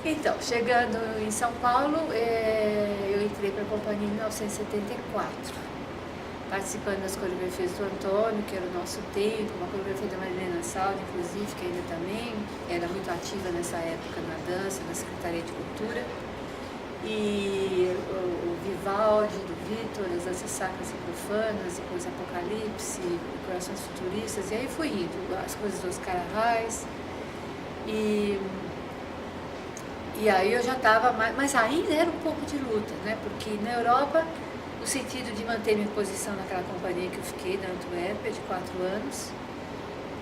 Então, chegando em São Paulo, eu entrei para a companhia em 1974, participando das coreografias do Antônio, que era o nosso tempo, uma coreografia da Marilena Saldi, inclusive, que ainda também era muito ativa nessa época na dança, na Secretaria de Cultura, e o Vivaldi, do Vitor, as danças sacras e profanas, depois Apocalipse, Corações Futuristas, e aí fui indo, as coisas do Oscar Arraes, e aí eu já estava, mas ainda era um pouco de luta, né? Porque na Europa, no sentido de manter minha posição naquela companhia que eu fiquei, na Antuérpia, de 4 anos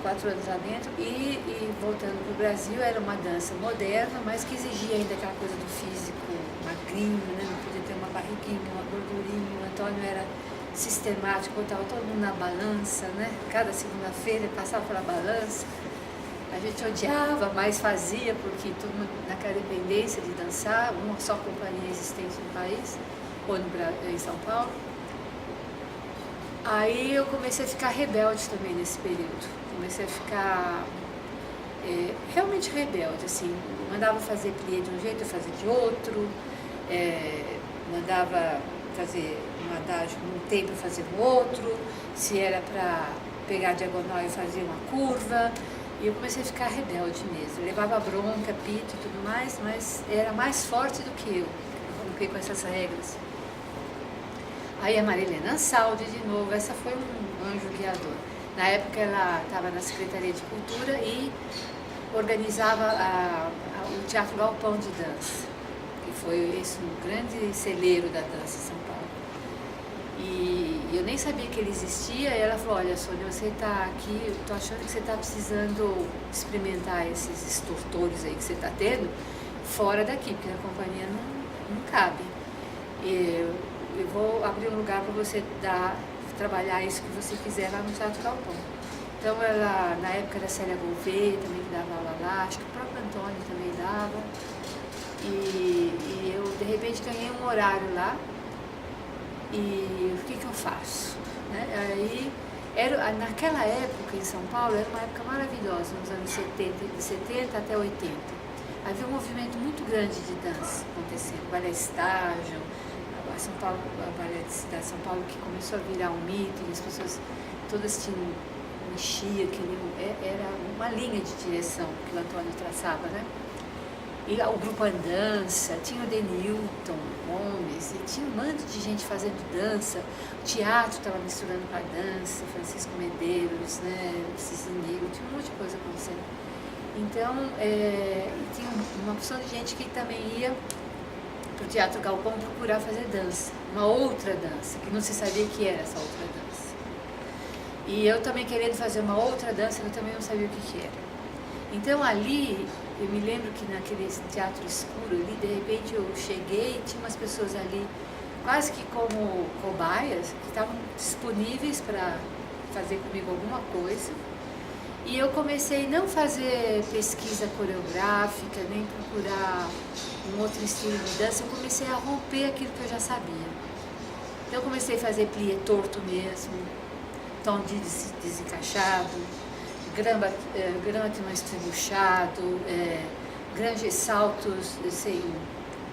lá dentro, e voltando para o Brasil, era uma dança moderna, mas que exigia ainda aquela coisa do físico magrinho, né? Não podia ter uma barriguinha, uma gordurinha. O Antônio era sistemático, botava todo mundo na balança, né? Cada segunda-feira ele passava pela balança. A gente odiava, mas fazia, porque todo mundo naquela dependência de dançar, uma só companhia existente no país, ou em São Paulo. Aí eu comecei a ficar rebelde também nesse período. Comecei a ficar realmente rebelde, assim. Mandava fazer plié de um jeito, eu fazia de outro. Mandava fazer um adágio num tempo, eu fazia no outro. Se era para pegar a diagonal, eu fazia uma curva. E eu comecei a ficar rebelde mesmo. Eu levava bronca, pito e tudo mais, mas era mais forte do que eu rompi com essas regras. Aí a Marilena Saldi, de novo, essa foi um anjo guiador. Na época ela estava na Secretaria de Cultura e organizava o Teatro Galpão de Dança, que foi esse um grande celeiro da dança em São Paulo. E eu nem sabia que ele existia, e ela falou, olha, Sônia, você está aqui, eu estou achando que você está precisando experimentar esses estertores aí que você está tendo fora daqui, porque na companhia não cabe. Eu vou abrir um lugar para você trabalhar isso que você quiser lá no Teatro Galpão. Então ela, na época era Célia Gouveia, também que dava aula lá, acho que o próprio Antônio também dava. E eu, de repente, ganhei um horário lá. E o que eu faço? Né? Aí, naquela época em São Paulo, era uma época maravilhosa, nos anos 70, de 70 até 80. Havia um movimento muito grande de dança acontecendo, balé estágio, a balé de cidade de São Paulo, que começou a virar um mito, e as pessoas todas tinham enchia, era uma linha de direção que o Antônio traçava, né? E o grupo Andança, tinha o Denilton Gomes, e tinha um monte de gente fazendo dança, o teatro estava misturando com a dança, Francisco Medeiros, né, Cisne, tinha um monte de coisa acontecendo. Então, tinha uma opção de gente que também ia para o Teatro Galpão procurar fazer dança, uma outra dança, que não se sabia que era essa outra dança. E eu também querendo fazer uma outra dança, eu também não sabia o que era. Então ali, eu me lembro que naquele teatro escuro ali, de repente eu cheguei e tinha umas pessoas ali, quase que como cobaias, que estavam disponíveis para fazer comigo alguma coisa. E eu comecei a não fazer pesquisa coreográfica, nem procurar um outro estilo de dança, eu comecei a romper aquilo que eu já sabia. Então eu comecei a fazer plié torto mesmo, tom de desencaixado, grama mais trebuchado, grandes saltos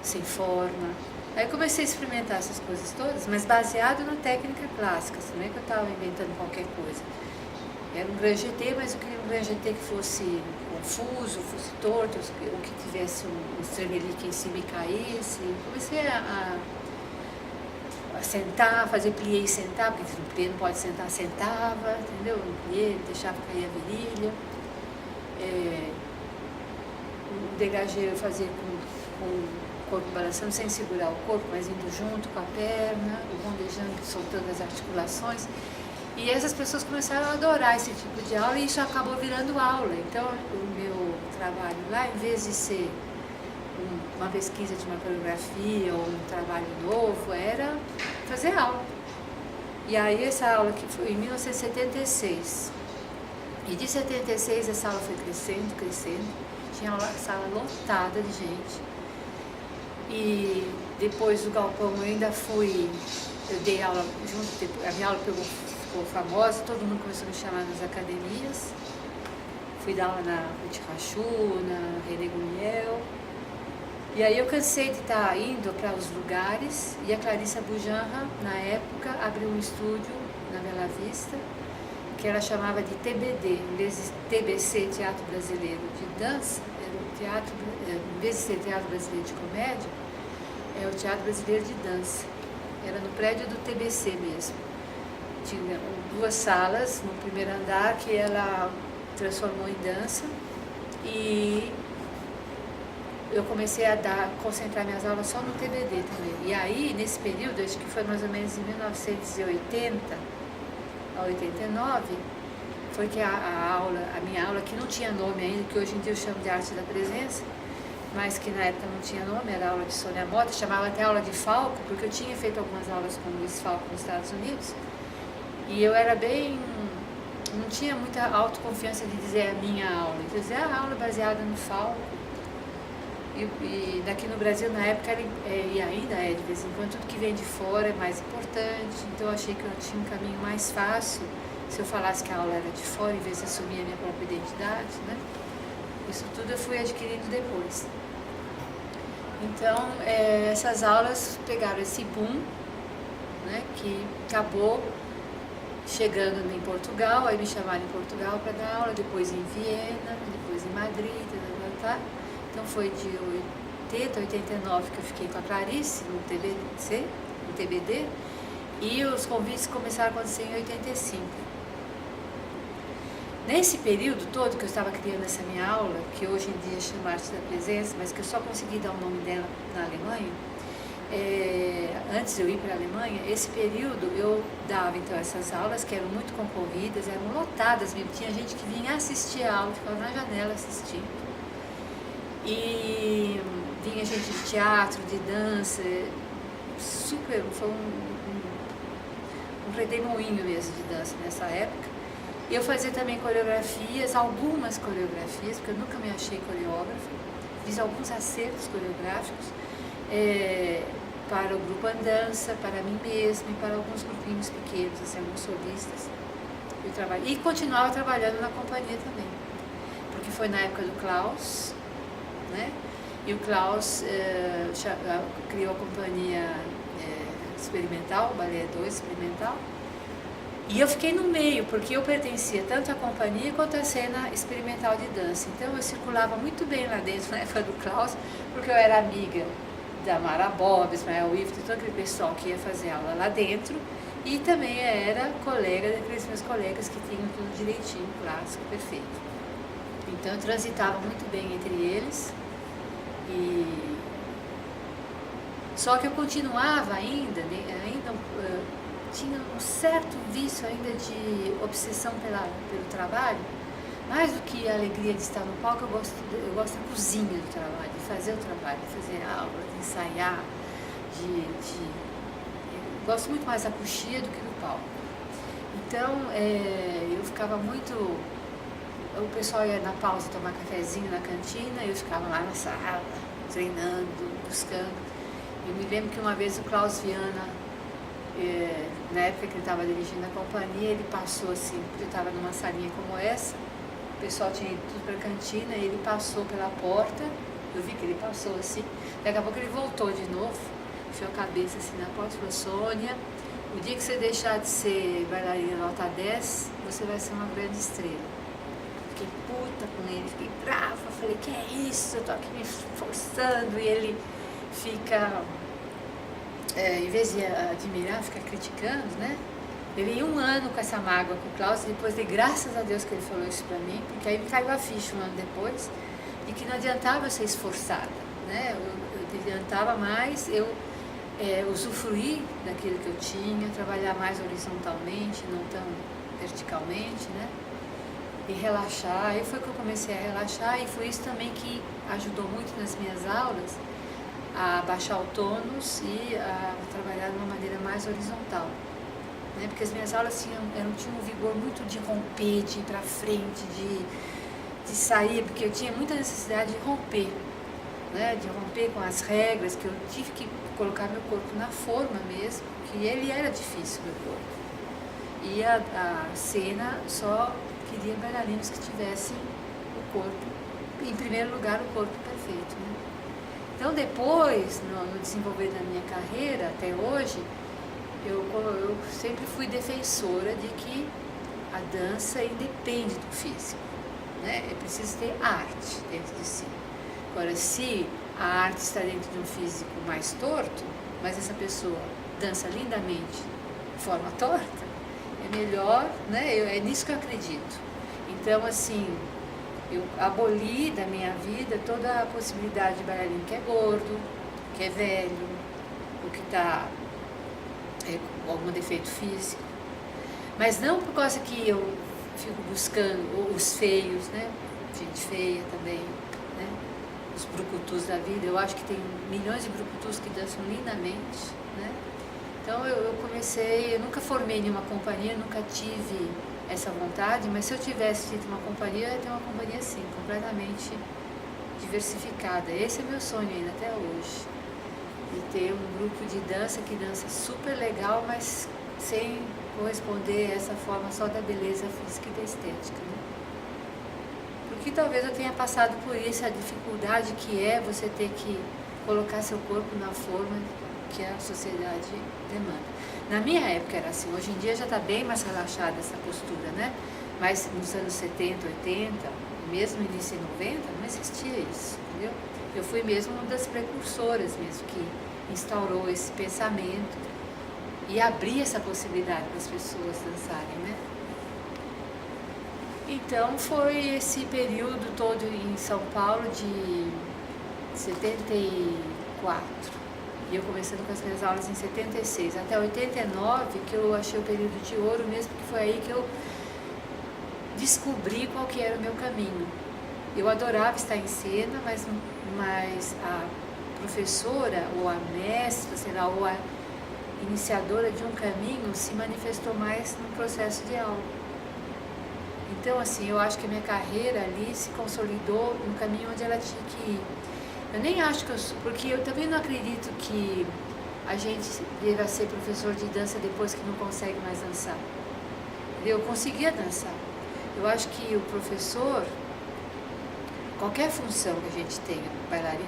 sem forma. Aí comecei a experimentar essas coisas todas, mas baseado na técnica clássica, não é que eu estava inventando qualquer coisa. Era um grand jeté, mas eu queria um grand jeté que fosse confuso, fosse torto, ou que tivesse um estremelique em cima e caísse. Comecei a sentar, fazer plié e sentar, porque no plié não pode sentar, sentava, entendeu? No plié deixava cair a virilha. O dégagé eu fazia com o corpo balançando, sem segurar o corpo, mas indo junto com a perna, o rondejando, soltando as articulações. E essas pessoas começaram a adorar esse tipo de aula, e isso acabou virando aula. Então, o meu trabalho lá, em vez de ser uma pesquisa de uma coreografia ou um trabalho novo, era fazer aula. E aí essa aula que foi em 1976. E de 76 essa aula foi crescendo, tinha uma sala lotada de gente. E depois do Galpão eu ainda eu dei aula junto, a minha aula ficou famosa, todo mundo começou a me chamar nas academias. Fui dar aula na Ruth Rachu, na René Guniel. E aí eu cansei de estar indo para os lugares, e a Clarissa Bujanra, na época, abriu um estúdio na Bela Vista, que ela chamava de TBD, em vez de TBC, Teatro Brasileiro de Dança, era o teatro, em vez de ser Teatro Brasileiro de Comédia, é o Teatro Brasileiro de Dança. Era no prédio do TBC mesmo. Tinha 2 salas no primeiro andar que ela transformou em dança, e eu comecei a concentrar minhas aulas só no TBD também. E aí, nesse período, acho que foi mais ou menos em 1980 a 89, foi que a minha aula, que não tinha nome ainda, que hoje em dia eu chamo de Arte da Presença, mas que na época não tinha nome, era aula de Sônia Mota, chamava até aula de Falco, porque eu tinha feito algumas aulas com o Luiz Falco nos Estados Unidos, e eu era bem... não tinha muita autoconfiança de dizer a minha aula, então dizer a aula baseada no Falco. E daqui no Brasil, na época, e ainda é de vez em quando, tudo que vem de fora é mais importante, então eu achei que eu tinha um caminho mais fácil se eu falasse que a aula era de fora, em vez de assumir a minha própria identidade, né? Isso tudo eu fui adquirindo depois. Então, essas aulas pegaram esse boom, né, que acabou chegando em Portugal, aí me chamaram em Portugal para dar aula, depois em Viena, depois em Madrid, tá? Então foi de 80 a 89 que eu fiquei com a Clarice no TBD, e os convites começaram a acontecer em 85. Nesse período todo que eu estava criando essa minha aula, que hoje em dia chama Arte da Presença, mas que eu só consegui dar o nome dela na Alemanha, antes de eu ir para a Alemanha, esse período eu dava então essas aulas que eram muito concorridas, eram lotadas mesmo, tinha gente que vinha assistir a aula, ficava na janela assistindo. E vinha gente de teatro, de dança, super, foi um redemoinho mesmo de dança nessa época. E eu fazia também coreografias, algumas coreografias, porque eu nunca me achei coreógrafa, fiz alguns acertos coreográficos para o grupo Andança, para mim mesma e para alguns grupinhos pequenos, assim, alguns solistas. E continuava trabalhando na companhia também, porque foi na época do Klaus, né? E o Klaus criou a companhia experimental, Balé 2 experimental, e eu fiquei no meio, porque eu pertencia tanto à companhia quanto à cena experimental de dança. Então eu circulava muito bem lá dentro na época do Klaus, porque eu era amiga da Mara Bob, Ismael Ifto, todo aquele pessoal que ia fazer aula lá dentro, e também era colega daqueles meus colegas que tinham tudo direitinho, clássico, perfeito. Então eu transitava muito bem entre eles, só que eu continuava ainda tinha um certo vício ainda de obsessão pelo trabalho, mais do que a alegria de estar no palco. Eu gosto da cozinha do trabalho, de fazer o trabalho, de fazer aula, de ensaiar, eu gosto muito mais da coxia do que do palco. Então eu ficava muito... O pessoal ia na pausa tomar cafezinho na cantina, e eu ficava lá na sala, treinando, buscando. Eu me lembro que uma vez o Klaus Viana, na época que ele estava dirigindo a companhia, ele passou assim, eu estava numa salinha como essa, o pessoal tinha ido tudo para a cantina, e ele passou pela porta, eu vi que ele passou assim, daqui a pouco ele voltou de novo, enfiou a cabeça assim na porta e falou: Sônia, o dia que você deixar de ser bailarina nota 10, você vai ser uma grande estrela. Fiquei puta com ele, fiquei brava, falei: que é isso, eu tô aqui me esforçando, e ele fica, em vez de admirar, fica criticando, né? Eu ia 1 ano com essa mágoa com o Klaus, e depois dei graças a Deus que ele falou isso pra mim, porque aí me caiu a ficha 1 ano depois, e que não adiantava eu ser esforçada, né? Eu adiantava mais eu usufruir daquilo que eu tinha, trabalhar mais horizontalmente, não tão verticalmente, né? E relaxar. Aí foi que eu comecei a relaxar, e foi isso também que ajudou muito nas minhas aulas a baixar o tônus e a trabalhar de uma maneira mais horizontal, né? Porque as minhas aulas tinham um vigor muito de romper, de ir para frente, de sair, porque eu tinha muita necessidade de romper, né? De romper com as regras, que eu tive que colocar meu corpo na forma mesmo, que ele era difícil, meu corpo. E a cena só queria bailarinos que tivessem o corpo, em primeiro lugar, o corpo perfeito, né? Então depois, no desenvolver da minha carreira até hoje, eu sempre fui defensora de que a dança independe do físico, né? É preciso ter arte dentro de si. Agora, se a arte está dentro de um físico mais torto, mas essa pessoa dança lindamente de forma torta, é melhor, né? É nisso que eu acredito. Então, assim, eu aboli da minha vida toda a possibilidade de bailarino que é gordo, que é velho, ou que está com algum defeito físico. Mas não por causa que eu fico buscando os feios, né? Gente feia também, né? Os brucutus da vida. Eu acho que tem milhões de brucutus que dançam lindamente, né? Então eu comecei, eu nunca formei nenhuma companhia, nunca tive essa vontade, mas se eu tivesse tido uma companhia, eu ia ter uma companhia assim, completamente diversificada. Esse é meu sonho ainda até hoje. E ter um grupo de dança que dança super legal, mas sem corresponder a essa forma só da beleza física e da estética, né? Porque talvez eu tenha passado por isso, a dificuldade que é você ter que colocar seu corpo na forma que a sociedade demanda. Na minha época era assim, hoje em dia já está bem mais relaxada essa postura, né? Mas nos anos 70, 80, mesmo no início de 90, não existia isso, entendeu? Eu fui mesmo uma das precursoras mesmo, que instaurou esse pensamento e abrir essa possibilidade para as pessoas dançarem, né? Então foi esse período todo em São Paulo de 74, e eu começando com as minhas aulas em 76, até 89, que eu achei o período de ouro mesmo, porque foi aí que eu descobri qual que era o meu caminho. Eu adorava estar em cena, mas a professora, ou a mestra, sei lá, ou a iniciadora de um caminho se manifestou mais no processo de aula. Então, assim, eu acho que a minha carreira ali se consolidou no caminho onde ela tinha que ir. Eu nem acho que porque eu também não acredito que a gente deva ser professor de dança depois que não consegue mais dançar. Eu conseguia dançar. Eu acho que o professor, qualquer função que a gente tenha, bailarino,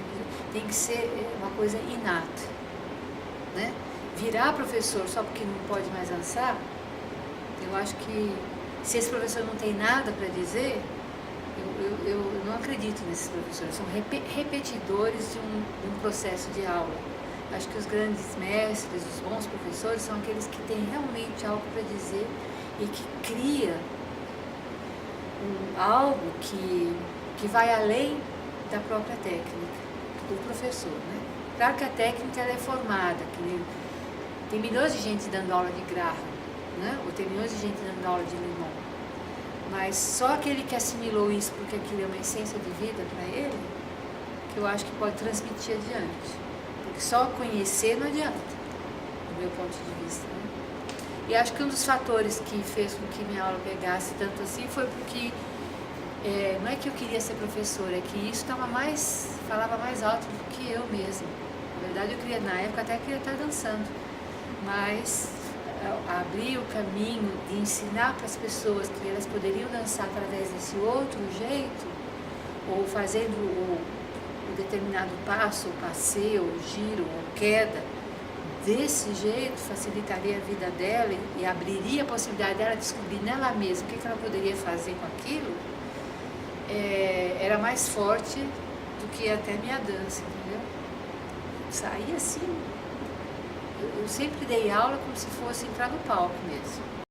tem que ser uma coisa inata, né? Virar professor só porque não pode mais dançar, eu acho que se esse professor não tem nada para dizer, eu não acredito nesses professores, são repetidores de um processo de aula. Acho que os grandes mestres, os bons professores, são aqueles que têm realmente algo para dizer e que cria algo que vai além da própria técnica do professor, né? Claro que a técnica ela é formada, tem milhões de gente dando aula de Graham, né? Ou tem milhões de gente dando aula de Limon. Mas só aquele que assimilou isso porque aquilo é uma essência de vida para ele, que eu acho que pode transmitir adiante. Porque só conhecer não adianta, do meu ponto de vista, né? E acho que um dos fatores que fez com que minha aula pegasse tanto assim foi porque não é que eu queria ser professora, é que isso falava mais alto do que eu mesma. Na verdade, na época até queria estar dançando, mas abrir o caminho de ensinar para as pessoas que elas poderiam dançar através desse outro jeito, ou fazendo um determinado passo, ou passeio, ou giro, ou queda, desse jeito facilitaria a vida dela e abriria a possibilidade dela descobrir nela mesma o que ela poderia fazer com aquilo, era mais forte do que até minha dança, entendeu? Saí assim, eu sempre dei aula como se fosse entrar no palco mesmo.